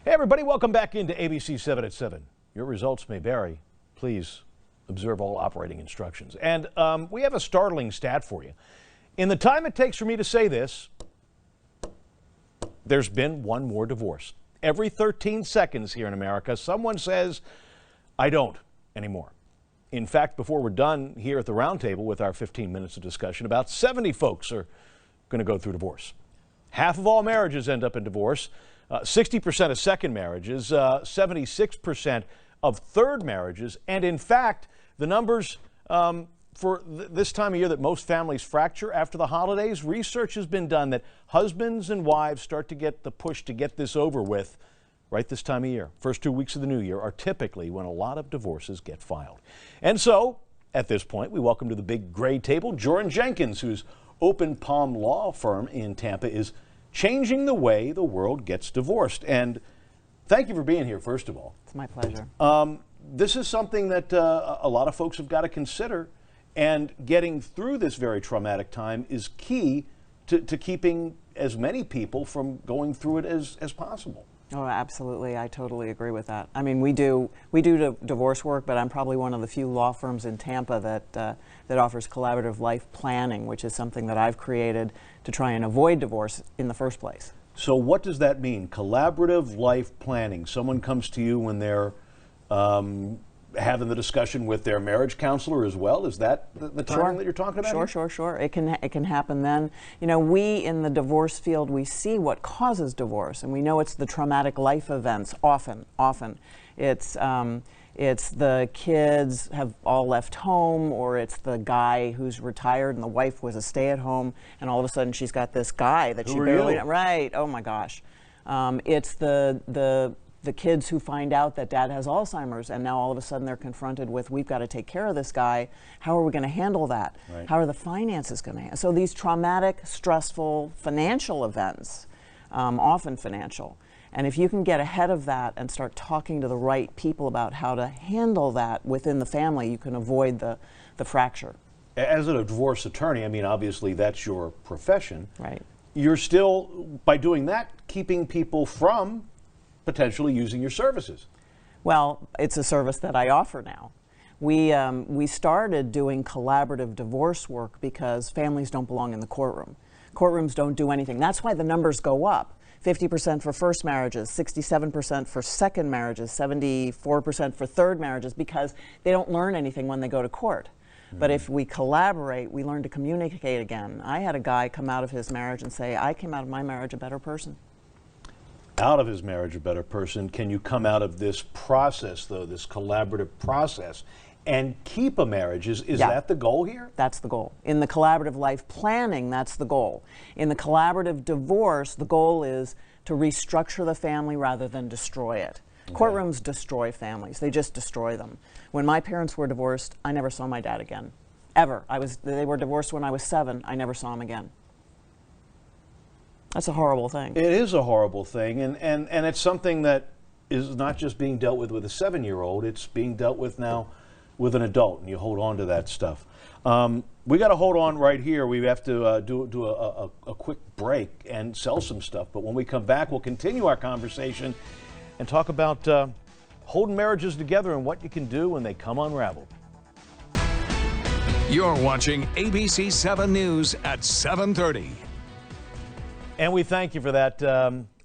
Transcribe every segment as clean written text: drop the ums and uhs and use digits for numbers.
Hey everybody, welcome back into ABC7 at 7. Your results may vary. Please observe all operating instructions. And we have a startling stat for you. In the time it takes for me to say this, there's been one more divorce. Every 13 seconds here in America, someone says, I don't anymore. In fact, before we're done here at the roundtable with our 15 minutes of discussion, about 70 folks are going to go through divorce. Half of all marriages end up in divorce. 60% of second marriages, 76% of third marriages, and in fact, the numbers for this time of year that most families fracture after the holidays, research has been done that husbands and wives start to get the push to get this over with right this time of year. First 2 weeks of the new year are typically when a lot of divorces get filed. And so, at this point, we welcome to the big gray table Joryn Jenkins, whose Open Palm law firm in Tampa is changing the way the world gets divorced. And thank you for being here, first of all. It's my pleasure. This is something that a lot of folks have got to consider, and getting through this very traumatic time is key to keeping as many people from going through it as possible. Oh, absolutely. I totally agree with that. I mean, we do divorce work, but I'm probably one of the few law firms in Tampa that offers collaborative life planning, which is something that I've created to try and avoid divorce in the first place. So what does that mean? Collaborative life planning. Someone comes to you when they're having the discussion with their marriage counselor as well. Is that the time that you're talking about? Sure. It can happen then. You know, we in the divorce field, we see what causes divorce, and we know it's the traumatic life events. Often, it's the kids have all left home, or it's the guy who's retired and the wife was a stay-at-home, and all of a sudden she's got this guy that she barely right. Oh my gosh, it's the kids who find out that dad has Alzheimer's, and now all of a sudden they're confronted with, we've got to take care of this guy. How are we going to handle that? Right. How are the finances going to handle? So these traumatic, stressful financial events, often financial. And if you can get ahead of that and start talking to the right people about how to handle that within the family, you can avoid the fracture. As a divorce attorney, I mean, obviously that's your profession. Right. You're still, by doing that, keeping people from potentially using your services. Well, it's a service that I offer now. We started doing collaborative divorce work because families don't belong in the courtroom. Courtrooms don't do anything. That's why the numbers go up. 50% for first marriages, 67% for second marriages, 74% for third marriages, because they don't learn anything when they go to court. But if we collaborate, we learn to communicate again. I had a guy come out of his marriage and say, I came out of my marriage a better person. Out of his marriage a better person. Can you come out of this process, though, this collaborative process, and keep a marriage? Is that the goal here? That's the goal. In the collaborative life planning, that's the goal. In the collaborative divorce, the goal is to restructure the family rather than destroy it. Okay. Courtrooms destroy families. They just destroy them. When my parents were divorced, I never saw my dad again. Ever. They were divorced when I was 7. I never saw him again. That's a horrible thing. It is a horrible thing, and it's something that is not just being dealt with a 7-year-old, it's being dealt with now with an adult, and you hold on to that stuff. We got to hold on right here. We have to do a quick break and sell some stuff, but when we come back, we'll continue our conversation and talk about holding marriages together and what you can do when they come unraveled. You're watching ABC7 News at 7:30. And we thank you for that.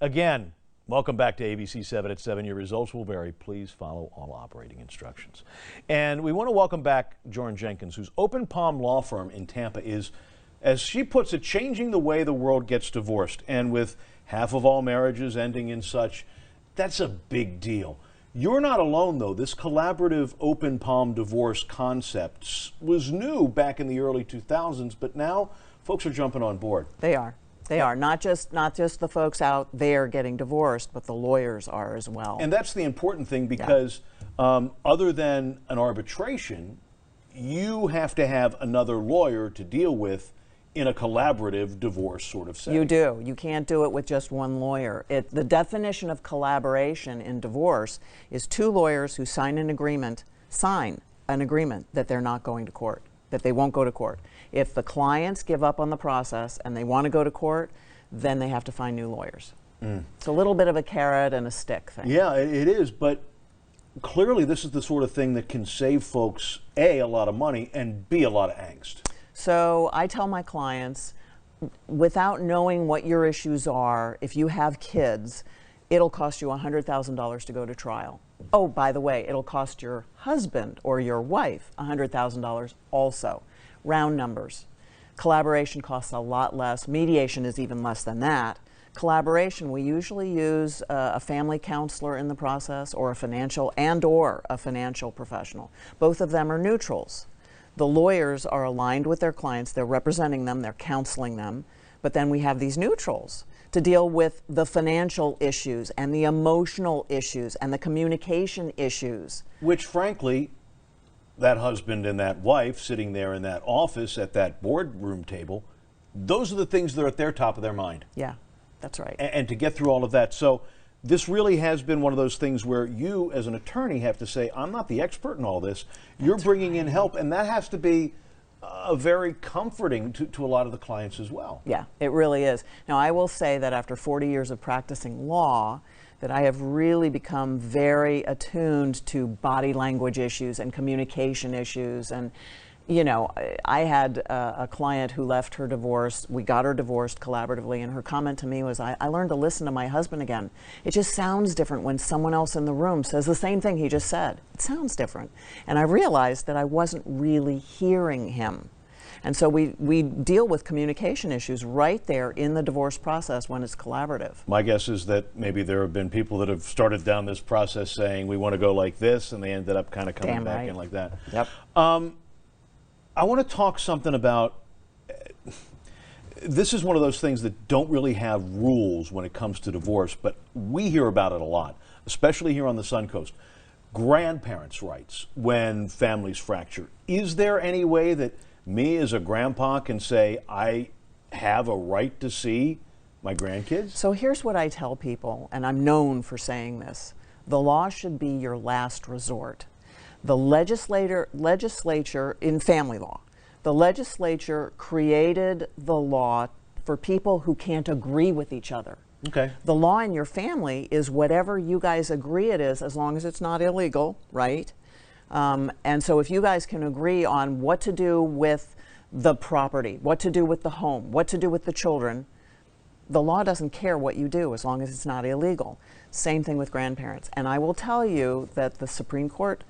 Again, welcome back to ABC7 at 7. Your results will vary. Please follow all operating instructions. And we want to welcome back Joryn Jenkins, whose Open Palm law firm in Tampa is, as she puts it, changing the way the world gets divorced. And with half of all marriages ending in such, that's a big deal. You're not alone, though. This collaborative Open Palm divorce concept was new back in the early 2000s, but now folks are jumping on board. They are. They are, not just the folks out there getting divorced, but the lawyers are as well. And that's the important thing, because other than an arbitration, you have to have another lawyer to deal with in a collaborative divorce sort of setting. You do. You can't do it with just one lawyer. The definition of collaboration in divorce is 2 lawyers who sign an agreement that they're not going to court, that they won't go to court. If the clients give up on the process and they want to go to court, then they have to find new lawyers. It's a little bit of a carrot and a stick thing. Yeah, it is, but clearly this is the sort of thing that can save folks, A, a lot of money, and B, a lot of angst. So I tell my clients, without knowing what your issues are, if you have kids, it'll cost you $100,000 to go to trial. Oh, by the way, it'll cost your husband or your wife $100,000 also. Round numbers. Collaboration costs a lot less. Mediation is even less than that. Collaboration, we usually use a family counselor in the process, or a financial professional. Both of them are neutrals. The lawyers are aligned with their clients, they're representing them, they're counseling them, but then we have these neutrals to deal with the financial issues and the emotional issues and the communication issues. Which, frankly, that husband and that wife sitting there in that office at that boardroom table, those are the things that are at their top of their mind. Yeah, that's right. And to get through all of that. So this really has been one of those things where you, as an attorney, have to say, I'm not the expert in all this. You're bringing in help, and that has to be very comforting to a lot of the clients as well. Yeah, it really is. Now, I will say that after 40 years of practicing law, that I have really become very attuned to body language issues and communication issues. And, you know, I had a client who left her divorce. We got her divorced collaboratively, and her comment to me was, I learned to listen to my husband again. It just sounds different when someone else in the room says the same thing he just said. It sounds different. And I realized that I wasn't really hearing him. And so we deal with communication issues right there in the divorce process when it's collaborative. My guess is that maybe there have been people that have started down this process saying, we want to go like this, and they ended up kind of coming back in like that. Yep. I want to talk something about, this is one of those things that don't really have rules when it comes to divorce, but we hear about it a lot, especially here on the Sun Coast. Grandparents' rights when families fracture. Is there any way that me as a grandpa can say, I have a right to see my grandkids? So here's what I tell people, and I'm known for saying this. The law should be your last resort. The legislature in family law, the legislature created the law for people who can't agree with each other. Okay. The law in your family is whatever you guys agree it is, as long as it's not illegal, right? And so if you guys can agree on what to do with the property, what to do with the home, what to do with the children, the law doesn't care what you do as long as it's not illegal. Same thing with grandparents. And I will tell you that the Supreme Court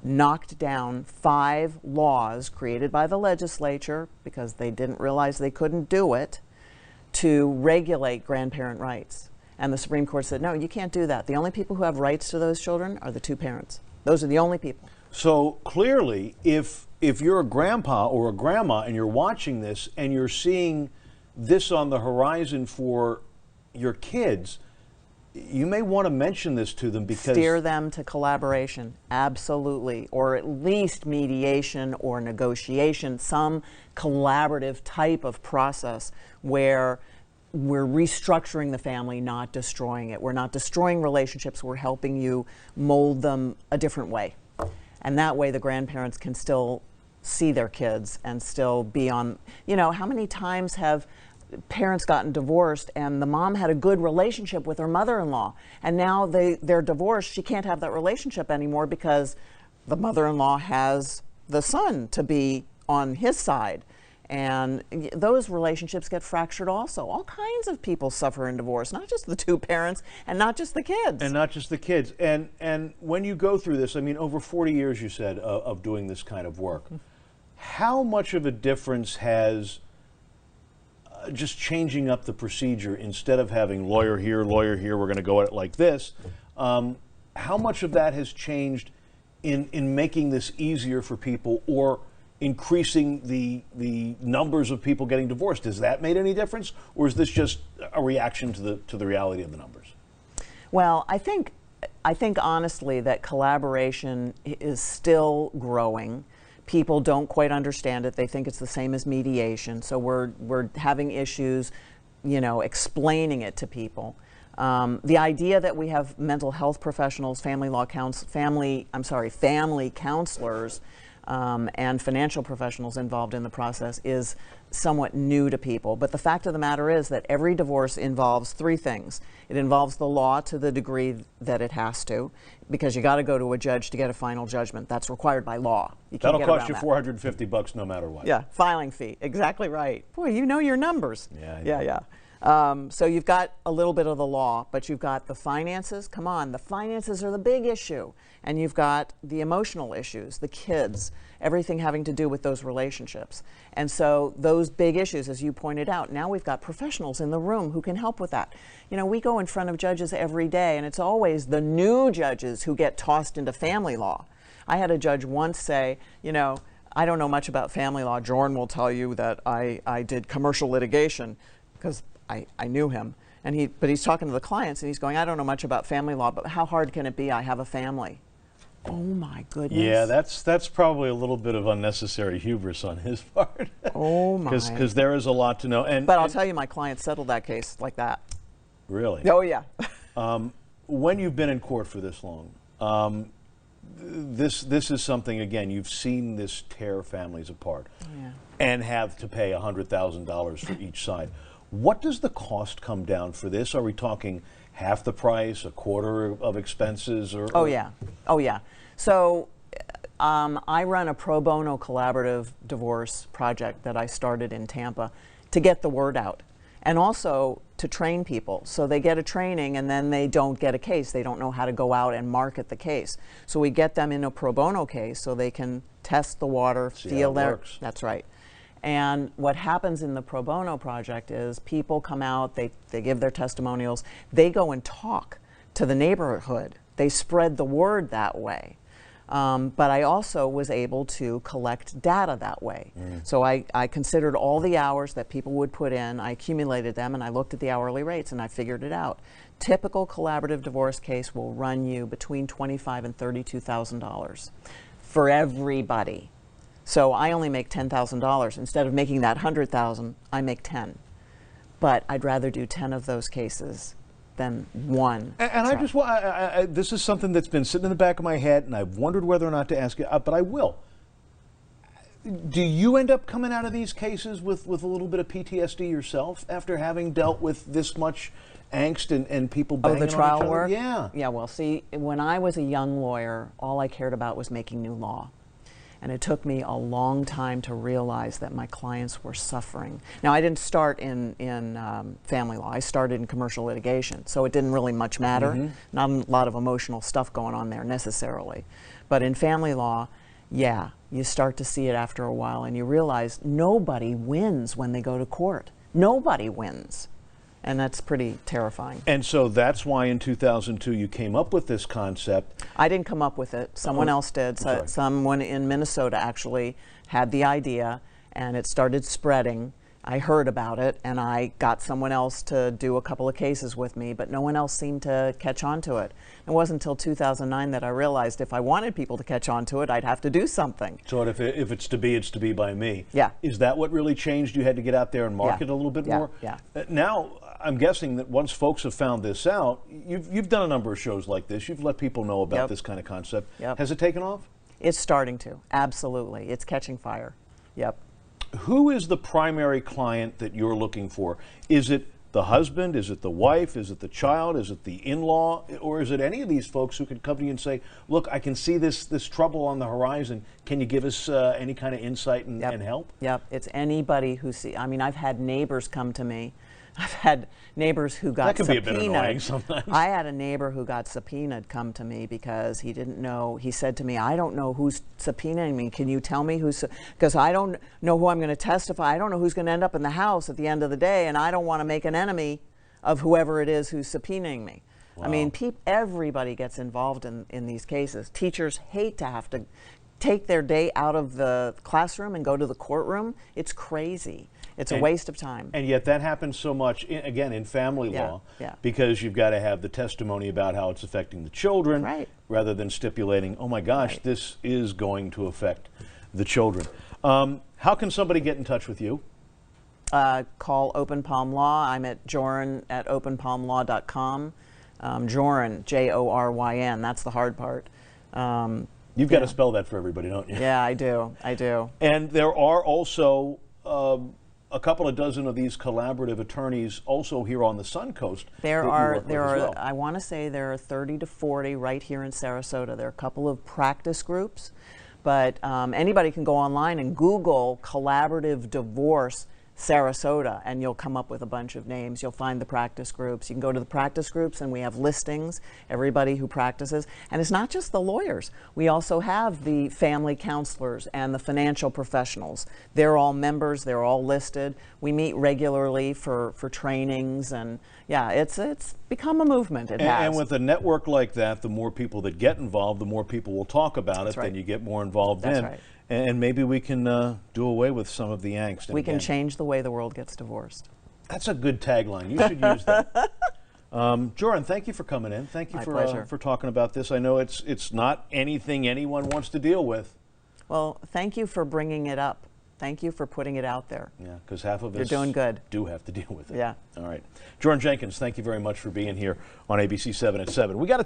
knocked down 5 laws created by the legislature because they didn't realize they couldn't do it to regulate grandparent rights. And the Supreme Court said, no, you can't do that. The only people who have rights to those children are the 2 parents. Those are the only people. So clearly, if you're a grandpa or a grandma and you're watching this and you're seeing this on the horizon for your kids, you may want to mention this to them because... Steer them to collaboration, absolutely, or at least mediation or negotiation, some collaborative type of process where we're restructuring the family, not destroying it. We're not destroying relationships, we're helping you mold them a different way. And that way the grandparents can still see their kids and still be on, you know, how many times have parents gotten divorced and the mom had a good relationship with her mother-in-law, and now they're divorced, she can't have that relationship anymore because the mother-in-law has the son to be on his side, and those relationships get fractured also. All kinds of people suffer in divorce, not just the 2 parents and not just the kids. And not just the kids. And when you go through this, I mean, over 40 years you said of doing this kind of work, how much of a difference has just changing up the procedure instead of having lawyer here, we're going to go at it like this, how much of that has changed in making this easier for people or increasing the numbers of people getting divorced? Has that made any difference, or is this just a reaction to the reality of the numbers? Well, I think honestly that collaboration is still growing. People don't quite understand it. They think it's the same as mediation. So we're having issues, you know, explaining it to people. The idea that we have mental health professionals, family counselors, and financial professionals involved in the process is somewhat new to people. But the fact of the matter is that every divorce involves three things. It involves the law to the degree that it has to, because you got to go to a judge to get a final judgment. That's required by law. You can't That'll get cost you around $450 no matter what. Yeah, filing fee. Exactly right. Boy, you know your numbers. Yeah. So you've got a little bit of the law, but you've got the finances. Come on, the finances are the big issue. And you've got the emotional issues, the kids, everything having to do with those relationships. And so those big issues, as you pointed out, now we've got professionals in the room who can help with that. You know, we go in front of judges every day, and it's always the new judges who get tossed into family law. I had a judge once say, you know, I don't know much about family law. Joryn will tell you that I did commercial litigation, because I knew him. But he's talking to the clients, and he's going, I don't know much about family law, but how hard can it be? I have a family. Oh my goodness. Yeah, that's probably a little bit of unnecessary hubris on his part. Oh my. Because there is a lot to know. But I'll tell you, my client settled that case like that. Really? Oh yeah. When you've been in court for this long, this is something, again, you've seen this tear families apart, and have to pay $100,000 for each side. What does the cost come down for this? Are we talking half the price, a quarter of expenses? Oh yeah. So I run a pro bono collaborative divorce project that I started in Tampa to get the word out, and also to train people. So they get a training and then they don't get a case. They don't know how to go out and market the case. So we get them in a pro bono case so they can test the water, feel their works. That's right. And what happens in the pro bono project is people come out, they give their testimonials, they go and talk to the neighborhood. They spread the word that way. But I also was able to collect data that way. So I considered all the hours that people would put in, I accumulated them, and I looked at the hourly rates, and I figured it out. Typical collaborative divorce case will run you between $25,000 and $32,000 for everybody. So I only make $10,000. Instead of making that $100,000, I make 10. But I'd rather do 10 of those cases than one. And I just want, this is something that's been sitting in the back of my head, and I've wondered whether or not to ask you, but I will. Do you end up coming out of these cases with a little bit of PTSD yourself after having dealt with this much angst and people banging the trial on each other? work? Yeah. Yeah, well, see, when I was a young lawyer, all I cared about was making new law. And it took me a long time to realize that my clients were suffering. Now, I didn't start in family law. I started in commercial litigation, so it didn't really much matter. Not a lot of emotional stuff going on there necessarily. But in family law, yeah, you start to see it after a while, and you realize nobody wins when they go to court. Nobody wins. And that's pretty terrifying. And so that's why in 2002 you came up with this concept. I didn't come up with it. Someone else did. So someone in Minnesota actually had the idea, and it started spreading. I heard about it, and I got someone else to do a couple of cases with me, but no one else seemed to catch on to it. It wasn't until 2009 that I realized if I wanted people to catch on to it, I'd have to do something. So if it's to be, it's to be by me. Yeah. Is that what really changed? You had to get out there and market a little bit more? Yeah. Now, I'm guessing that once folks have found this out, you've done a number of shows like this. You've let people know about this kind of concept. Has it taken off? It's starting to. Absolutely. It's catching fire. Yep. Who is the primary client that you're looking for? Is it the husband? Is it the wife? Is it the child? Is it the in-law? Or is it any of these folks who could come to you and say, look, I can see this trouble on the horizon. Can you give us any kind of insight and help? Yep. It's anybody who I mean, I've had neighbors come to me. I've had neighbors who got subpoenaed. That can be a bit annoying sometimes. I had a neighbor who got subpoenaed come to me because he didn't know. He said to me, I don't know who's subpoenaing me. Can you tell me who's, because I don't know who I'm going to testify. I don't know who's going to end up in the house at the end of the day, and I don't want to make an enemy of whoever it is who's subpoenaing me. Wow. I mean, everybody gets involved in these cases. Teachers hate to have to take their day out of the classroom and go to the courtroom. It's crazy. It's a waste of time. And yet that happens so much, again, in family law, because you've got to have the testimony about how it's affecting the children, rather than stipulating, oh my gosh, this is going to affect the children. How can somebody get in touch with you? Call Open Palm Law. I'm at Joryn at openpalmlaw.com. Joryn, Joryn, that's the hard part. You've got to spell that for everybody, don't you? Yeah, I do. I do. And there are also a couple of dozen of these collaborative attorneys also here on the Sun Coast. There are, well. I want to say there are 30 to 40 right here in Sarasota. There are a couple of practice groups, but anybody can go online and Google collaborative divorce Sarasota, and you'll come up with a bunch of names. You'll find the practice groups. You can go to the practice groups, and we have listings, everybody who practices. And it's not just the lawyers. We also have the family counselors and the financial professionals. They're all members. They're all listed. We meet regularly for trainings, and yeah, it's become a movement. It has. And with a network like that, the more people that get involved, the more people will talk about That's it, right. then you get more involved That's in. right. And maybe we can do away with some of the angst. We can change the way the world gets divorced. That's a good tagline. You should use that. Joryn, thank you for coming in. Thank you for talking about this. I know it's not anything anyone wants to deal with. Well, thank you for bringing it up. Thank you for putting it out there. Yeah, because half of us You're doing good. do have to deal with it. Yeah. All right. Joryn Jenkins, thank you very much for being here on ABC7 at 7. We got